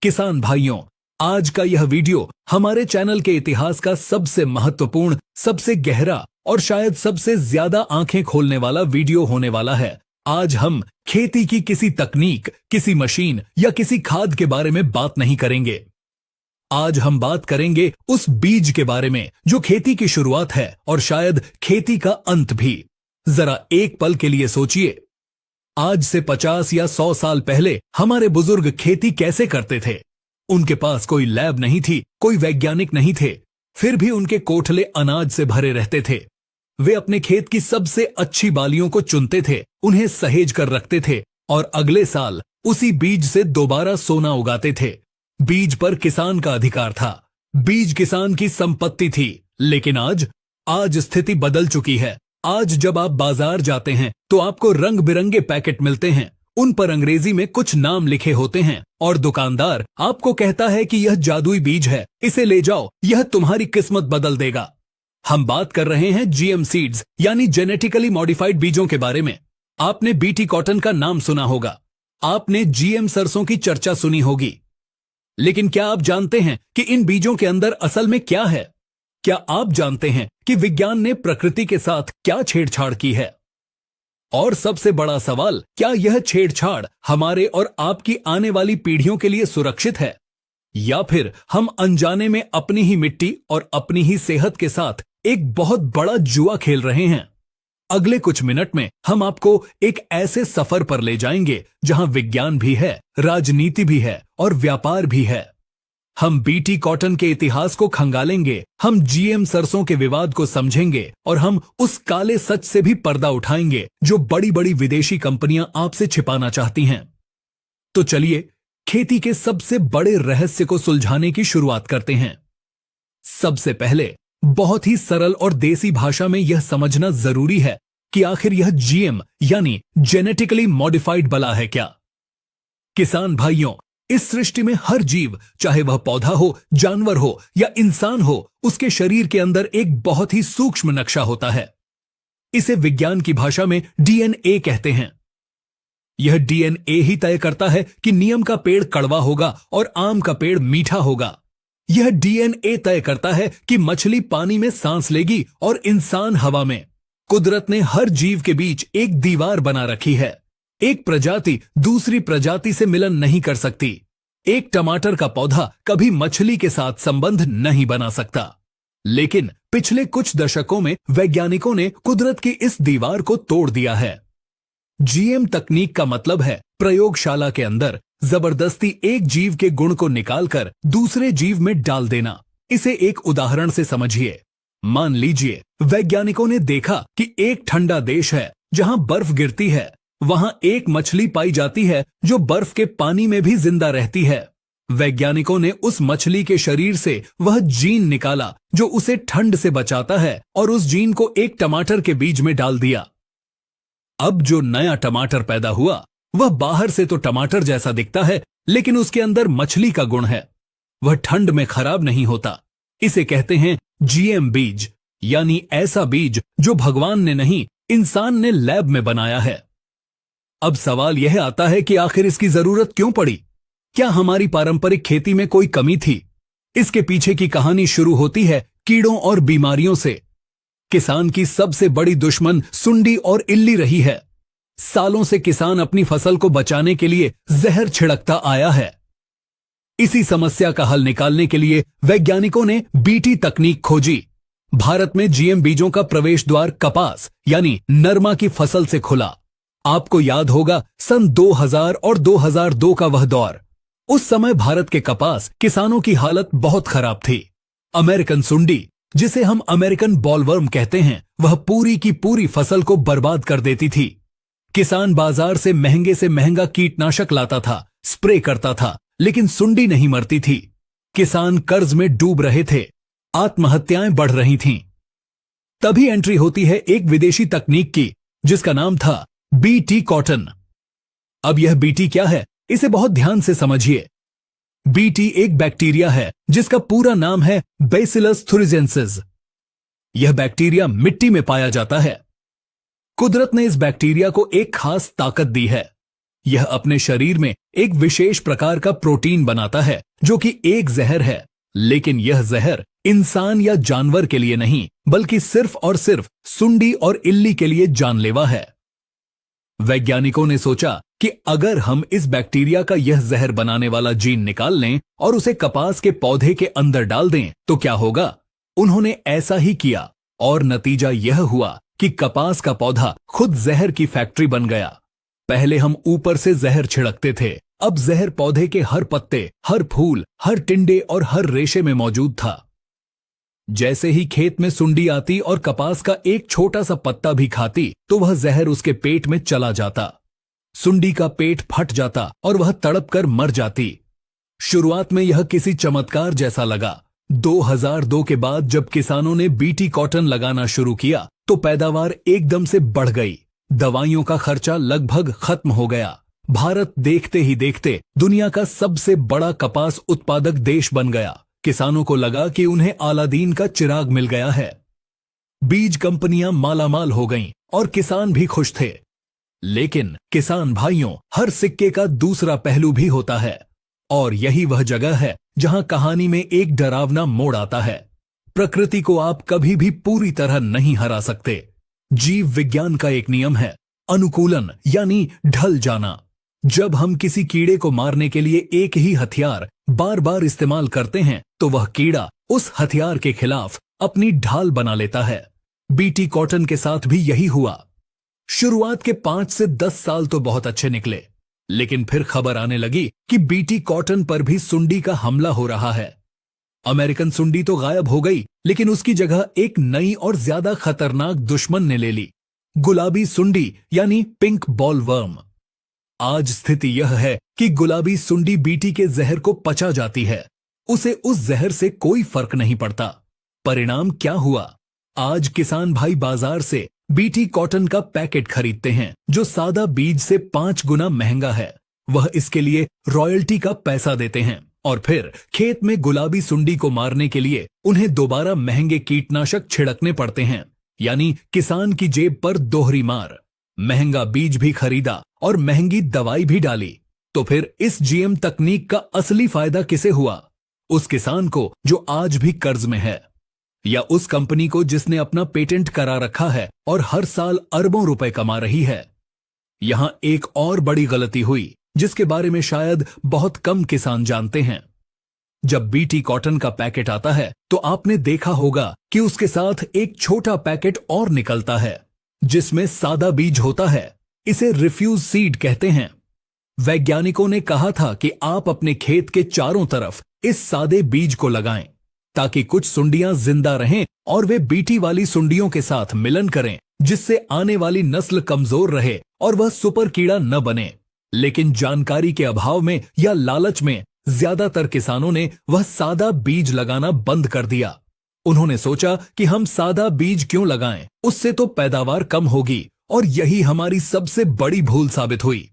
किसान भाइयों, आज का यह वीडियो हमारे चैनल के इतिहास का सबसे महत्वपूर्ण, सबसे गहरा और शायद सबसे ज्यादा आंखें खोलने वाला वीडियो होने वाला है। आज हम खेती की किसी तकनीक, किसी मशीन या किसी खाद के बारे में बात नहीं करेंगे। आज हम बात करेंगे उस बीज के बारे में जो खेती की शुरुआत है और शायद खेती का अंत भी। जरा एक पल के लिए सोचिए, आज से 50 या 100 साल पहले हमारे बुजुर्ग खेती कैसे करते थे। उनके पास कोई लैब नहीं थी, कोई वैज्ञानिक नहीं थे, फिर भी उनके कोठले अनाज से भरे रहते थे। वे अपने खेत की सबसे अच्छी बालियों को चुनते थे, उन्हें सहेज कर रखते थे और अगले साल उसी बीज से दोबारा सोना उगाते थे। बीज पर किसान का अधिकार था, बीज किसान की संपत्ति थी। लेकिन आज स्थिति बदल चुकी है। आज जब आप बाजार जाते हैं तो आपको रंग बिरंगे पैकेट मिलते हैं, उन पर अंग्रेजी में कुछ नाम लिखे होते हैं और दुकानदार आपको कहता है कि यह जादुई बीज है, इसे ले जाओ, यह तुम्हारी किस्मत बदल देगा। हम बात कर रहे हैं जीएम सीड्स यानी जेनेटिकली मॉडिफाइड बीजों के बारे में। आपने बीटी कॉटन का नाम सुना होगा, आपने जीएम सरसों की चर्चा सुनी होगी, लेकिन क्या आप जानते हैं कि इन बीजों के अंदर असल में क्या है? क्या आप जानते हैं कि विज्ञान ने प्रकृति के साथ क्या छेड़छाड़ की है? और सबसे बड़ा सवाल, क्या यह छेड़छाड़ हमारे और आपकी आने वाली पीढ़ियों के लिए सुरक्षित है, या फिर हम अनजाने में अपनी ही मिट्टी और अपनी ही सेहत के साथ एक बहुत बड़ा जुआ खेल रहे हैं? अगले कुछ मिनट में हम आपको एक ऐसे सफर पर ले जाएंगे जहां विज्ञान भी है, राजनीति भी है और व्यापार भी है। हम बीटी कॉटन के इतिहास को खंगालेंगे, हम जीएम सरसों के विवाद को समझेंगे और हम उस काले सच से भी पर्दा उठाएंगे जो बड़ी बड़ी विदेशी कंपनियां आपसे छिपाना चाहती हैं। तो चलिए खेती के सबसे बड़े रहस्य को सुलझाने की शुरुआत करते हैं। सबसे पहले बहुत ही सरल और देसी भाषा में यह समझना जरूरी है कि आखिर यह जीएम यानी जेनेटिकली मॉडिफाइड बला है क्या। किसान भाइयों, इस सृष्टि में हर जीव, चाहे वह पौधा हो, जानवर हो या इंसान हो, उसके शरीर के अंदर एक बहुत ही सूक्ष्म नक्शा होता है। इसे विज्ञान की भाषा में डीएनए कहते हैं। यह डीएनए ही तय करता है कि नीम का पेड़ कड़वा होगा और आम का पेड़ मीठा होगा। यह डीएनए तय करता है कि मछली पानी में सांस लेगी और इंसान हवा में। कुदरत ने हर जीव के बीच एक दीवार बना रखी है। एक प्रजाति दूसरी प्रजाति से मिलन नहीं कर सकती। एक टमाटर का पौधा कभी मछली के साथ संबंध नहीं बना सकता। लेकिन पिछले कुछ दशकों में वैज्ञानिकों ने कुदरत की इस दीवार को तोड़ दिया है। जीएम तकनीक का मतलब है प्रयोगशाला के अंदर जबरदस्ती एक जीव के गुण को निकालकर दूसरे जीव में डाल देना। इसे एक उदाहरण से समझिए। मान लीजिए वैज्ञानिकों ने देखा कि एक ठंडा देश है जहां बर्फ गिरती है, वहां एक मछली पाई जाती है जो बर्फ के पानी में भी जिंदा रहती है। वैज्ञानिकों ने उस मछली के शरीर से वह जीन निकाला जो उसे ठंड से बचाता है और उस जीन को एक टमाटर के बीज में डाल दिया। अब जो नया टमाटर पैदा हुआ वह बाहर से तो टमाटर जैसा दिखता है, लेकिन उसके अंदर मछली का गुण है। वह ठंड में खराब नहीं होता। इसे कहते हैं जीएम बीज, यानी ऐसा बीज जो भगवान ने नहीं, इंसान ने लैब में बनाया है। अब सवाल यह आता है कि आखिर इसकी जरूरत क्यों पड़ी? क्या हमारी पारंपरिक खेती में कोई कमी थी? इसके पीछे की कहानी शुरू होती है कीड़ों और बीमारियों से। किसान की सबसे बड़ी दुश्मन सुंडी और इल्ली रही है। सालों से किसान अपनी फसल को बचाने के लिए जहर छिड़कता आया है। इसी समस्या का हल निकालने के लिए वैज्ञानिकों ने बीटी तकनीक खोजी। भारत में जीएम बीजों का प्रवेश द्वार कपास यानी नरमा की फसल से खुला। आपको याद होगा सन 2000 और 2002 का वह दौर। उस समय भारत के कपास किसानों की हालत बहुत खराब थी। अमेरिकन सुंडी, जिसे हम अमेरिकन बॉलवर्म कहते हैं, वह पूरी की पूरी फसल को बर्बाद कर देती थी। किसान बाजार से महंगा कीटनाशक लाता था, स्प्रे करता था, लेकिन सुंडी नहीं मरती थी। किसान कर्ज में डूब रहे थे, आत्महत्याएं बढ़ रही थीं। तभी एंट्री होती है एक विदेशी तकनीक की जिसका नाम था बीटी कॉटन। अब यह बीटी क्या है, इसे बहुत ध्यान से समझिए। बीटी एक बैक्टीरिया है जिसका पूरा नाम है बैसिलस thuringiensis। यह बैक्टीरिया मिट्टी में पाया जाता है। कुदरत ने इस बैक्टीरिया को एक खास ताकत दी है। यह अपने शरीर में एक विशेष प्रकार का प्रोटीन बनाता है जो कि एक जहर है, लेकिन यह जहर इंसान या जानवर के लिए नहीं बल्कि सिर्फ और सिर्फ सुंडी और इल्ली के लिए जानलेवा है। वैज्ञानिकों ने सोचा कि अगर हम इस बैक्टीरिया का यह जहर बनाने वाला जीन निकाल लें और उसे कपास के पौधे के अंदर डाल दें तो क्या होगा। उन्होंने ऐसा ही किया और नतीजा यह हुआ कि कपास का पौधा खुद जहर की फैक्ट्री बन गया। पहले हम ऊपर से जहर छिड़कते थे, अब जहर पौधे के हर पत्ते, हर फूल, हर टिंडे और हर रेशे में मौजूद था। जैसे ही खेत में सुंडी आती और कपास का एक छोटा सा पत्ता भी खाती तो वह जहर उसके पेट में चला जाता। सुंडी का पेट फट जाता और वह तड़प कर मर जाती। शुरुआत में यह किसी चमत्कार जैसा लगा। 2002 के बाद जब किसानों ने बीटी कॉटन लगाना शुरू किया तो पैदावार एकदम से बढ़ गई। दवाइयों का खर्चा लगभग खत्म हो गया। भारत देखते ही देखते दुनिया का सबसे बड़ा कपास उत्पादक देश बन गया। किसानों को लगा कि उन्हें अलादीन का चिराग मिल गया है। बीज कंपनियां मालामाल हो गईं और किसान भी खुश थे। लेकिन किसान भाइयों, हर सिक्के का दूसरा पहलू भी होता है और यही वह जगह है जहां कहानी में एक डरावना मोड़ आता है। प्रकृति को आप कभी भी पूरी तरह नहीं हरा सकते। जीव विज्ञान का एक नियम है अनुकूलन, यानी ढल जाना। जब हम किसी कीड़े को मारने के लिए एक ही हथियार बार बार इस्तेमाल करते हैं तो वह कीड़ा उस हथियार के खिलाफ अपनी ढाल बना लेता है। बीटी कॉटन के साथ भी यही हुआ। शुरुआत के 5 से 10 साल तो बहुत अच्छे निकले, लेकिन फिर खबर आने लगी कि बीटी कॉटन पर भी सुंडी का हमला हो रहा है। अमेरिकन सुंडी तो गायब हो गई, लेकिन उसकी जगह एक नई और ज्यादा खतरनाक दुश्मन ने ले ली, गुलाबी सुंडी यानी पिंक बॉल वर्म। आज स्थिति यह है कि गुलाबी सुंडी बीटी के जहर को पचा जाती है। उसे उस जहर से कोई फर्क नहीं पड़ता। परिणाम क्या हुआ? आज किसान भाई बाजार से बीटी कॉटन का पैकेट खरीदते हैं जो सादा बीज से 5 गुना महंगा है। वह इसके लिए रॉयल्टी का पैसा देते हैं और फिर खेत में गुलाबी सुंडी को मारने के लिए उन्हें दोबारा महंगे कीटनाशक छिड़कने पड़ते हैं। यानी किसान की जेब पर दोहरी मार। महंगा बीज भी खरीदा और महंगी दवाई भी डाली। तो फिर इस जीएम तकनीक का असली फायदा किसे हुआ? उस किसान को जो आज भी कर्ज में है, या उस कंपनी को जिसने अपना पेटेंट करा रखा है और हर साल अरबों रुपए कमा रही है? यहां एक और बड़ी गलती हुई जिसके बारे में शायद बहुत कम किसान जानते हैं। जब बीटी कॉटन का पैकेट आता है तो आपने देखा होगा कि उसके साथ एक छोटा पैकेट और निकलता है जिसमें सादा बीज होता है। इसे रिफ्यूज सीड कहते हैं। वैज्ञानिकों ने कहा था कि आप अपने खेत के चारों तरफ इस सादे बीज को लगाएं ताकि कुछ सुंडियां जिंदा रहें और वे बीटी वाली सुंडियों के साथ मिलन करें, जिससे आने वाली नस्ल कमजोर रहे और वह सुपर कीड़ा न बने। लेकिन जानकारी के अभाव में या लालच में ज्यादातर किसानों ने वह सादा बीज लगाना बंद कर दिया। उन्होंने सोचा कि हम सादा बीज क्यों लगाएं, उससे तो पैदावार कम होगी, और यही हमारी सबसे बड़ी भूल साबित हुई।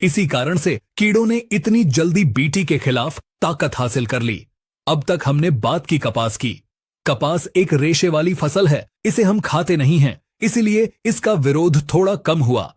इसी कारण से कीड़ों ने इतनी जल्दी बीटी के खिलाफ ताकत हासिल कर ली। अब तक हमने बात की कपास की। कपास एक रेशे वाली फसल है, इसे हम खाते नहीं हैं, इसीलिए इसका विरोध थोड़ा कम हुआ।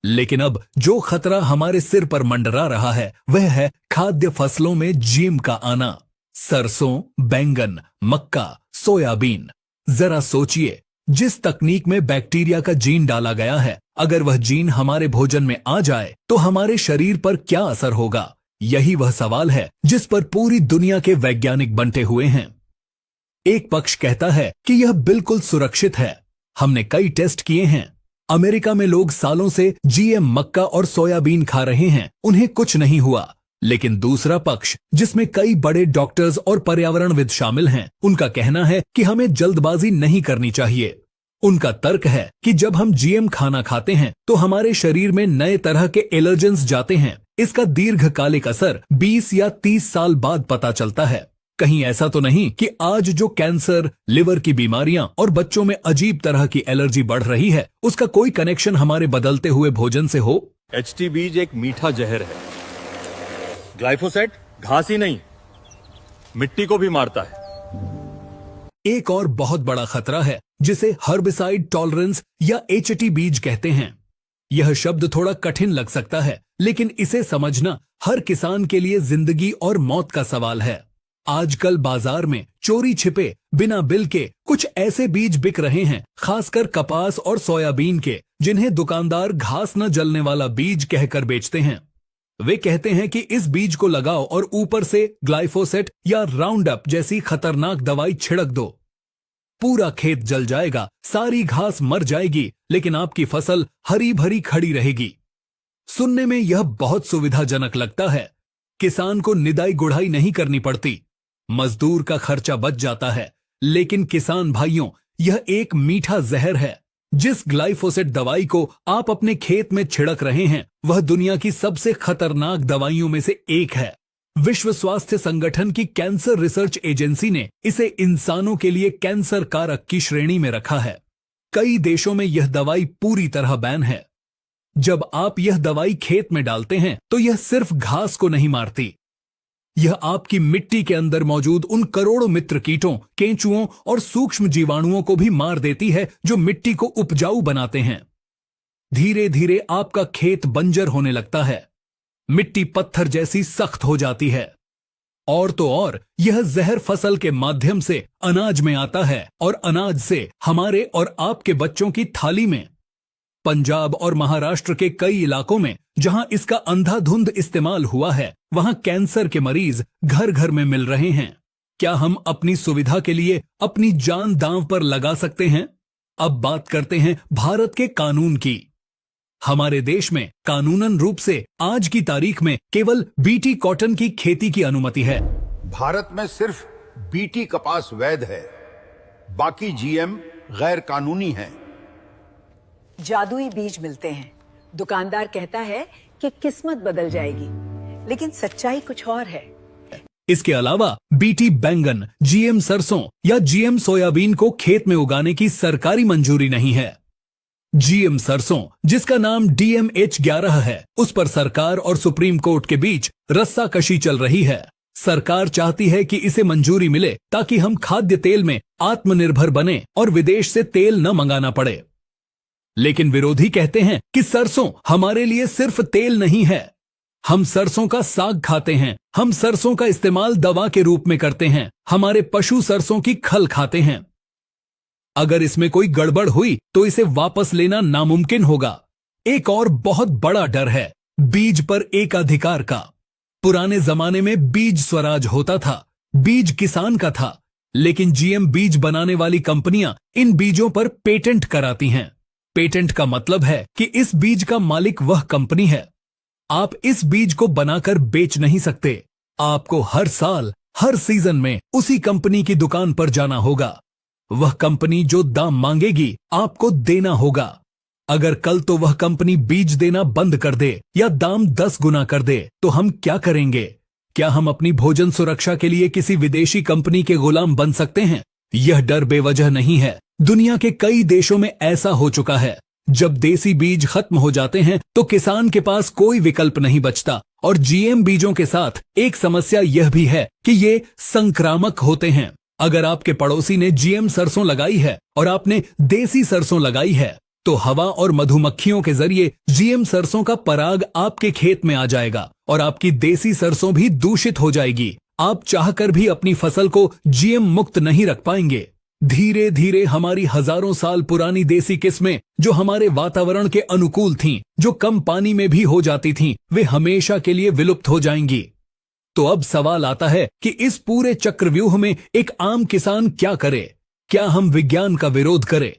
लेकिन अब जो खतरा हमारे सिर पर मंडरा रहा है वह है खाद्य फसलों में जीएम का आना। सरसों, बैंगन, मक्का, सोयाबीन। जरा सोचिए, जिस तकनीक में बैक्टीरिया का जीन डाला गया है, अगर वह जीन हमारे भोजन में आ जाए तो हमारे शरीर पर क्या असर होगा? यही वह सवाल है जिस पर पूरी दुनिया के वैज्ञानिक बंटे हुए हैं। एक पक्ष कहता है कि यह बिल्कुल सुरक्षित है, हमने कई टेस्ट किए हैं। अमेरिका में लोग सालों से जीएम मक्का और सोयाबीन खा रहे हैं, उन्हें कुछ नहीं हुआ। लेकिन दूसरा पक्ष, जिसमें कई बड़े डॉक्टर्स और पर्यावरणविद शामिल हैं, उनका कहना है कि हमें जल्दबाजी नहीं करनी चाहिए। उनका तर्क है कि जब हम जीएम खाना खाते हैं तो हमारे शरीर में नए तरह के एलर्जेंस जाते हैं। इसका दीर्घकालिक असर 20 या 30 साल बाद पता चलता है। कहीं ऐसा तो नहीं कि आज जो कैंसर, लिवर की बीमारियां और बच्चों में अजीब तरह की एलर्जी बढ़ रही है, उसका कोई कनेक्शन हमारे बदलते हुए भोजन से हो? एचटी बीज एक मीठा जहर है। ग्लाइफोसेट घास ही नहीं, मिट्टी को भी मारता है। एक और बहुत बड़ा खतरा है जिसे हर्बिसाइड टॉलरेंस या एचटी बीज कहते हैं। यह शब्द थोड़ा कठिन लग सकता है, लेकिन इसे समझना हर किसान के लिए जिंदगी और मौत का सवाल है। आजकल बाजार में चोरी छिपे बिना बिल के कुछ ऐसे बीज बिक रहे हैं, खासकर कपास और सोयाबीन के, जिन्हें दुकानदार घास न जलने वाला बीज कहकर बेचते हैं। वे कहते हैं कि इस बीज को लगाओ और ऊपर से ग्लाइफोसेट या राउंड अप जैसी खतरनाक दवाई छिड़क दो। पूरा खेत जल जाएगा, सारी घास मर जाएगी, लेकिन आपकी फसल हरी भरी खड़ी रहेगी। सुनने में यह बहुत सुविधाजनक लगता है। किसान को निदाई गुड़ाई नहीं करनी पड़ती, मजदूर का खर्चा बच जाता है। लेकिन किसान भाइयों, यह एक मीठा जहर है। जिस ग्लाइफोसेट दवाई को आप अपने खेत में छिड़क रहे हैं, वह दुनिया की सबसे खतरनाक दवाइयों में से एक है। विश्व स्वास्थ्य संगठन की कैंसर रिसर्च एजेंसी ने इसे इंसानों के लिए कैंसर कारक की श्रेणी में रखा है। कई देशों में यह दवाई पूरी तरह बैन है। जब आप यह दवाई खेत में डालते हैं तो यह सिर्फ घास को नहीं मारती, यह आपकी मिट्टी के अंदर मौजूद उन करोड़ों मित्र कीटों, केंचुओं और सूक्ष्म जीवाणुओं को भी मार देती है जो मिट्टी को उपजाऊ बनाते हैं। धीरे धीरे आपका खेत बंजर होने लगता है, मिट्टी पत्थर जैसी सख्त हो जाती है। और तो और यह जहर फसल के माध्यम से अनाज में आता है और अनाज से हमारे और आपके बच्चों की थाली में। पंजाब और महाराष्ट्र के कई इलाकों में जहां इसका अंधाधुंध इस्तेमाल हुआ है, वहां कैंसर के मरीज घर घर में मिल रहे हैं। क्या हम अपनी सुविधा के लिए अपनी जान दांव पर लगा सकते हैं? अब बात करते हैं भारत के कानून की। हमारे देश में कानूनन रूप से आज की तारीख में केवल बीटी कॉटन की खेती की अनुमति है। भारत में सिर्फ बीटी कपास वैध है, बाकी जीएम गैर कानूनी है। जादुई बीज मिलते हैं, दुकानदार कहता है कि किस्मत बदल जाएगी, लेकिन सच्चाई कुछ और है। इसके अलावा बीटी बैंगन, जीएम सरसों या जीएम सोयाबीन को खेत में उगाने की सरकारी मंजूरी नहीं है। जीएम सरसों, जिसका नाम DMH11 है, उस पर सरकार और सुप्रीम कोर्ट के बीच रस्साकशी चल रही है। सरकार चाहती है कि इसे मंजूरी मिले ताकि हम खाद्य तेल में आत्मनिर्भर बने और विदेश से तेल न मंगाना पड़े। लेकिन विरोधी कहते हैं कि सरसों हमारे लिए सिर्फ तेल नहीं है, हम सरसों का साग खाते हैं, हम सरसों का इस्तेमाल दवा के रूप में करते हैं, हमारे पशु सरसों की खल खाते हैं। अगर इसमें कोई गड़बड़ हुई तो इसे वापस लेना नामुमकिन होगा। एक और बहुत बड़ा डर है बीज पर एकाधिकार का। पुराने जमाने में बीज स्वराज होता था, बीज किसान का था, लेकिन जीएम बीज बनाने वाली कंपनियां इन बीजों पर पेटेंट कराती हैं। पेटेंट का मतलब है कि इस बीज का मालिक वह कंपनी है। आप इस बीज को बनाकर बेच नहीं सकते। आपको हर साल, हर सीजन में उसी कंपनी की दुकान पर जाना होगा। वह कंपनी जो दाम मांगेगी आपको देना होगा। अगर कल तो वह कंपनी बीज देना बंद कर दे या दाम 10 गुना कर दे तो हम क्या करेंगे? क्या हम अपनी भोजन सुरक्षा के लिए किसी विदेशी कंपनी के गुलाम बन सकते हैं? यह डर बेवजह नहीं है। दुनिया के कई देशों में ऐसा हो चुका है। जब देसी बीज खत्म हो जाते हैं तो किसान के पास कोई विकल्प नहीं बचता। और जीएम बीजों के साथ एक समस्या यह भी है कि ये संक्रामक होते हैं। अगर आपके पड़ोसी ने जीएम सरसों लगाई है और आपने देसी सरसों लगाई है, तो हवा और मधुमक्खियों के जरिए जीएम सरसों का पराग आपके खेत में आ जाएगा और आपकी देसी सरसों भी दूषित हो जाएगी। आप चाहकर भी अपनी फसल को जीएम मुक्त नहीं रख पाएंगे। धीरे धीरे हमारी हजारों साल पुरानी देसी किस्में, जो हमारे वातावरण के अनुकूल थीं, जो कम पानी में भी हो जाती थीं, वे हमेशा के लिए विलुप्त हो जाएंगी। तो अब सवाल आता है कि इस पूरे चक्रव्यूह में एक आम किसान क्या करे? क्या हम विज्ञान का विरोध करें?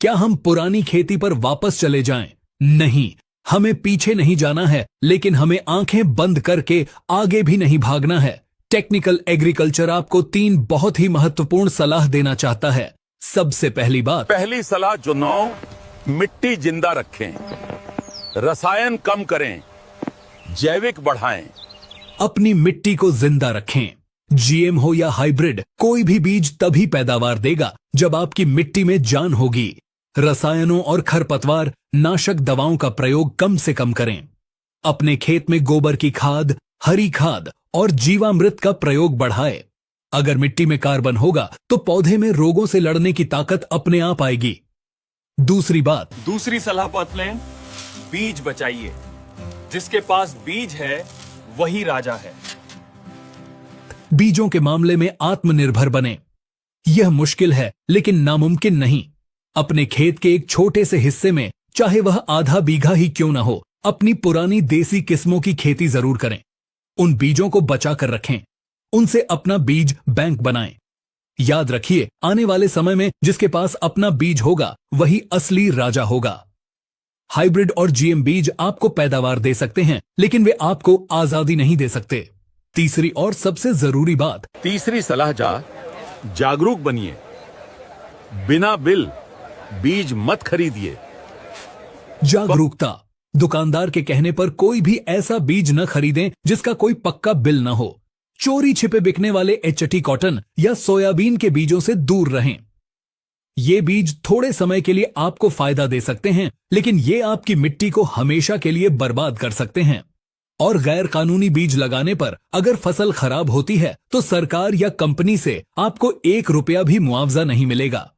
क्या हम पुरानी खेती पर वापस चले जाएं? नहीं, हमें पीछे नहीं जाना है, लेकिन हमें आंखें बंद करके आगे भी नहीं भागना है। टेक्निकल एग्रीकल्चर आपको 3 बहुत ही महत्वपूर्ण सलाह देना चाहता है। सबसे पहली सलाह चुनाव, मिट्टी जिंदा रखें, रसायन कम करें, जैविक बढ़ाएं। अपनी मिट्टी को जिंदा रखें। जीएम हो या हाइब्रिड, कोई भी बीज तभी पैदावार देगा जब आपकी मिट्टी में जान होगी। रसायनों और खरपतवार नाशक दवाओं का प्रयोग कम से कम करें। अपने खेत में गोबर की खाद, हरी खाद और जीवामृत का प्रयोग बढ़ाए। अगर मिट्टी में कार्बन होगा तो पौधे में रोगों से लड़ने की ताकत अपने आप आएगी। दूसरी सलाह पत लें, बीज बचाइए। जिसके पास बीज है वही राजा है। बीजों के मामले में आत्मनिर्भर बने। यह मुश्किल है लेकिन नामुमकिन नहीं। अपने खेत के एक छोटे से हिस्से में, चाहे वह आधा बीघा ही क्यों ना हो, अपनी पुरानी देसी किस्मों की खेती जरूर करें। उन बीजों को बचा कर रखें। उनसे अपना बीज बैंक बनाएं। याद रखिए, आने वाले समय में जिसके पास अपना बीज होगा वही असली राजा होगा। हाइब्रिड और जीएम बीज आपको पैदावार दे सकते हैं, लेकिन वे आपको आजादी नहीं दे सकते। तीसरी और सबसे जरूरी बात, तीसरी सलाह जागरूक बनिए। बिना बिल बीज मत खरीदिए। जागरूकता। दुकानदार के कहने पर कोई भी ऐसा बीज न खरीदें जिसका कोई पक्का बिल न हो। चोरी छिपे बिकने वाले एचटी कॉटन या सोयाबीन के बीजों से दूर रहें। ये बीज थोड़े समय के लिए आपको फायदा दे सकते हैं, लेकिन ये आपकी मिट्टी को हमेशा के लिए बर्बाद कर सकते हैं। और गैर कानूनी बीज लगाने पर अगर फसल खराब होती है तो सरकार या कंपनी से आपको 1 रुपया भी मुआवजा नहीं मिलेगा।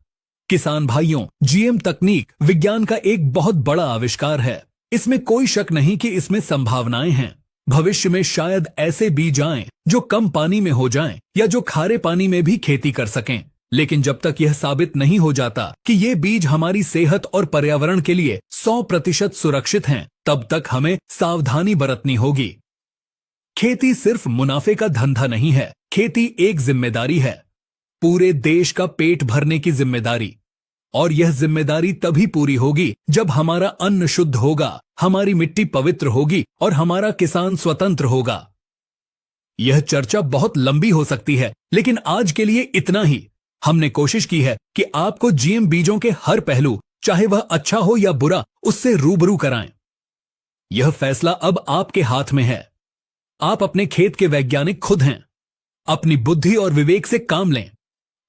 किसान भाइयों, जीएम तकनीक विज्ञान का एक बहुत बड़ा आविष्कार है। इसमें कोई शक नहीं कि इसमें संभावनाएं हैं। भविष्य में शायद ऐसे बीज आएं जो कम पानी में हो जाएं या जो खारे पानी में भी खेती कर सकें। लेकिन जब तक यह साबित नहीं हो जाता कि ये बीज हमारी सेहत और पर्यावरण के लिए 100% सुरक्षित हैं, तब तक हमें सावधानी बरतनी होगी। खेती सिर्फ मुनाफे का धंधा नहीं है। खेती एक जिम्मेदारी है, पूरे देश का पेट भरने की जिम्मेदारी। और यह जिम्मेदारी तभी पूरी होगी जब हमारा अन्न शुद्ध होगा, हमारी मिट्टी पवित्र होगी और हमारा किसान स्वतंत्र होगा। यह चर्चा बहुत लंबी हो सकती है, लेकिन आज के लिए इतना ही। हमने कोशिश की है कि आपको जीएम बीजों के हर पहलू, चाहे वह अच्छा हो या बुरा, उससे रूबरू कराएं। यह फैसला अब आपके हाथ में है। आप अपने खेत के वैज्ञानिक खुद हैं। अपनी बुद्धि और विवेक से काम लें।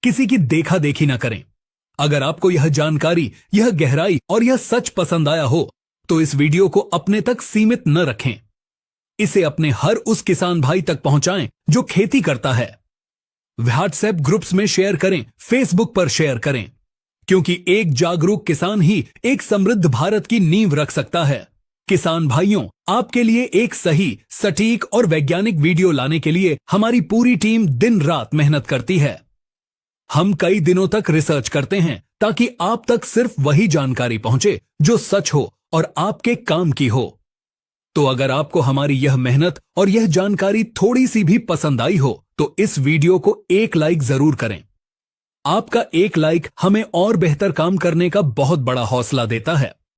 किसी की देखा देखी ना करें। अगर आपको यह जानकारी, यह गहराई और यह सच पसंद आया हो तो इस वीडियो को अपने तक सीमित न रखें। इसे अपने हर उस किसान भाई तक पहुंचाएं जो खेती करता है। व्हाट्सएप ग्रुप्स में शेयर करें, फेसबुक पर शेयर करें, क्योंकि एक जागरूक किसान ही एक समृद्ध भारत की नींव रख सकता है। किसान भाइयों, आपके लिए एक सही, सटीक और वैज्ञानिक वीडियो लाने के लिए हमारी पूरी टीम दिन रात मेहनत करती है। हम कई दिनों तक रिसर्च करते हैं ताकि आप तक सिर्फ वही जानकारी पहुंचे जो सच हो और आपके काम की हो। तो अगर आपको हमारी यह मेहनत और यह जानकारी थोड़ी सी भी पसंद आई हो तो इस वीडियो को एक लाइक जरूर करें। आपका एक लाइक हमें और बेहतर काम करने का बहुत बड़ा हौसला देता है।